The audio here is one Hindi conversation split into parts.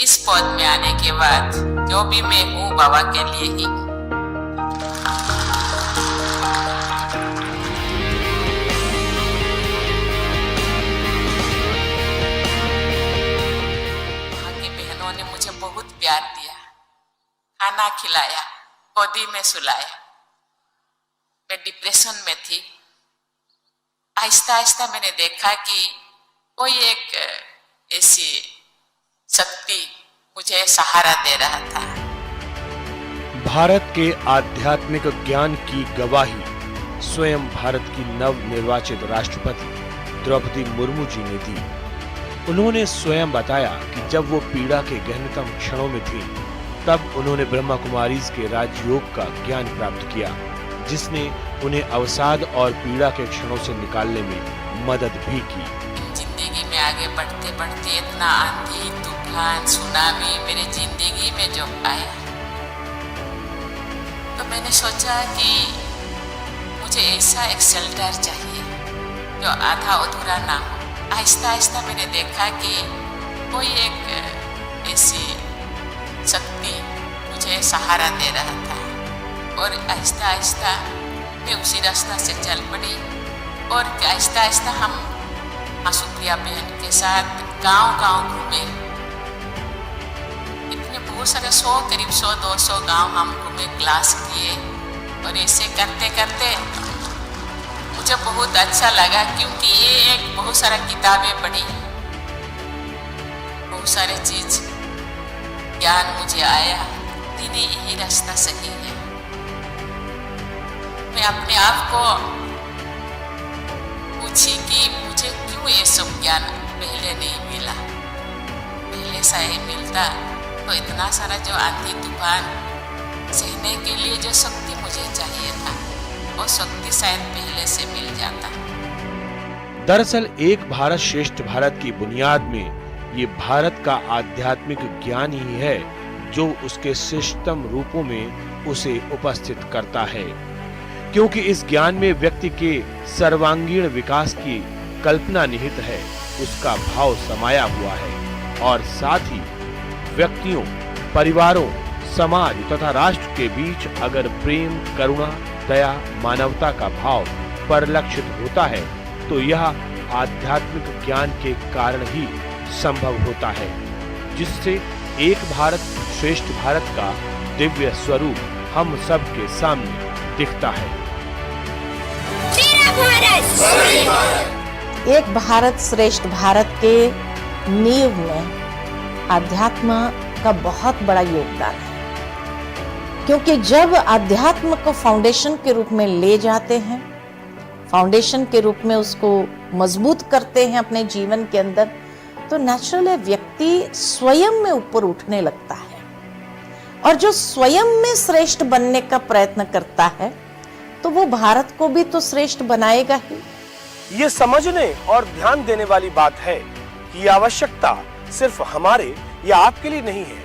इस पद में आने के बाद जो भी मैं हूँ बाबा के लिए ही हूँ। वहाँ की बहनों ने मुझे बहुत प्यार दिया, खाना खिलाया, गोदी में सुलाया। मैं डिप्रेशन में थी। आहिस्ता आहिस्ता मैंने देखा कि कोई एक ऐसी शक्ति मुझे सहारा दे रहा था। भारत के आध्यात्मिक ज्ञान की गवाही स्वयं भारत की नव निर्वाचित राष्ट्रपति द्रौपदी मुर्मू जी ने दी। उन्होंने स्वयं बताया कि जब वो पीड़ा के गहनतम क्षणों में थी, तब उन्होंने ब्रह्मा कुमारीज के राजयोग का ज्ञान प्राप्त किया, जिसने उन्हें अवसाद और पीड़ा के क्षणों से निकालने में मदद भी की। जिंदगी में आगे बढ़ते बढ़ते इतना आंधी तूफान सुनामी मेरे जिंदगी में जो आया, तो मैंने सोचा कि मुझे ऐसा एक शेल्टर चाहिए जो आधा अधूरा ना हो। आहिस्ता आहिस्ता मैंने देखा कि कोई एक ऐसी शक्ति मुझे सहारा दे रहा था, और आहिस्ता आहिस्ता मैं उसी रास्ता से चल पड़ी। और आहिस्ता आहिस्ता हम सुप्रिया बहन के साथ गांव-गांव घूमे। इतने बहुत सारे करीब 100-200 गांव हम घूमे, क्लास किए, और ऐसे करते करते मुझे बहुत अच्छा लगा, क्योंकि ये एक बहुत सारा किताबें पढ़ी, बहुत सारे चीज ज्ञान मुझे आया कि नहीं, यही रास्ता सही है। मैं अपने आप को पूछी कि मुझे क्यों ये सब ज्ञान पहले नहीं मिला। पहले से ही मिलता तो इतना सारा जो आंधी तूफान सहने के लिए जो शक्ति मुझे चाहिए था, वो शक्ति शायद पहले से मिल जाता। दरअसल एक भारत श्रेष्ठ भारत की बुनियाद में ये भारत का आध्यात्मिक ज्ञान ही है जो उसके श्रेष्ठतम रूपों में उसे उपस्थित करता है, क्योंकि इस ज्ञान में व्यक्ति के सर्वांगीण विकास की कल्पना निहित है, उसका भाव समाया हुआ है, और साथ ही व्यक्तियों, परिवारों, समाज तथा राष्ट्र के बीच अगर प्रेम, करुणा, दया, मानवता का भाव परिलक्षित होता है, तो यह आध्यात्मिक ज्ञान के कारण ही संभव होता है, जिससे एक भारत श्रेष्ठ भारत का दिव्य स्वरूप हम सब के सामने दिखता है। एक भारत श्रेष्ठ भारत के नींव में आध्यात्म का बहुत बड़ा योगदान है, क्योंकि जब अध्यात्म को फाउंडेशन के रूप में ले जाते हैं, फाउंडेशन के रूप में उसको मजबूत करते हैं अपने जीवन के अंदर, तो नेचुरली व्यक्ति स्वयं में ऊपर उठने लगता है, और जो स्वयं में श्रेष्ठ बनने का प्रयत्न करता है, तो वो भारत को भी तो श्रेष्ठ बनाएगा ही। ये समझने और ध्यान देने वाली बात है कि आवश्यकता सिर्फ हमारे या आपके लिए नहीं है,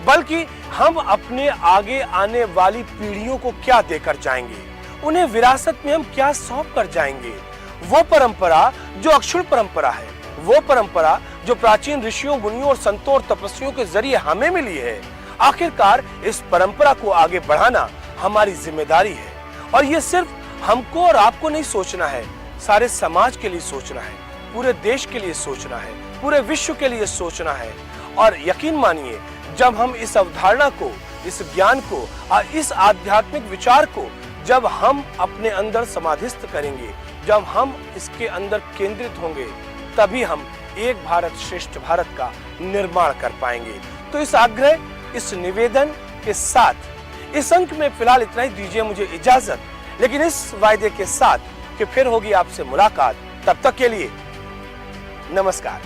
बल्कि हम अपने आगे आने वाली पीढ़ियों को क्या देकर जाएंगे, उन्हें विरासत में हम क्या सौंप कर जाएंगे। वो परंपरा जो अक्षुण परंपरा है, वो परंपरा जो प्राचीन ऋषियों, मुनियों और संतों और तपस्वियों के जरिए हमें मिली है, आखिरकार इस परंपरा को आगे बढ़ाना हमारी जिम्मेदारी है। और ये सिर्फ हमको और आपको नहीं सोचना है, सारे समाज के लिए सोचना है, पूरे देश के लिए सोचना है, पूरे विश्व के लिए सोचना है। और यकीन मानिए, जब हम इस अवधारणा को, इस ज्ञान को और इस आध्यात्मिक विचार को जब हम अपने अंदर समाधिस्थ करेंगे, जब हम इसके अंदर केंद्रित होंगे, तभी हम एक भारत श्रेष्ठ भारत का निर्माण कर पाएंगे। तो इस आग्रह, इस निवेदन के साथ इस अंक में फिलहाल इतना ही दीजिए मुझे इजाजत, लेकिन इस वायदे के साथ कि फिर होगी आपसे मुलाकात। तब तक के लिए नमस्कार।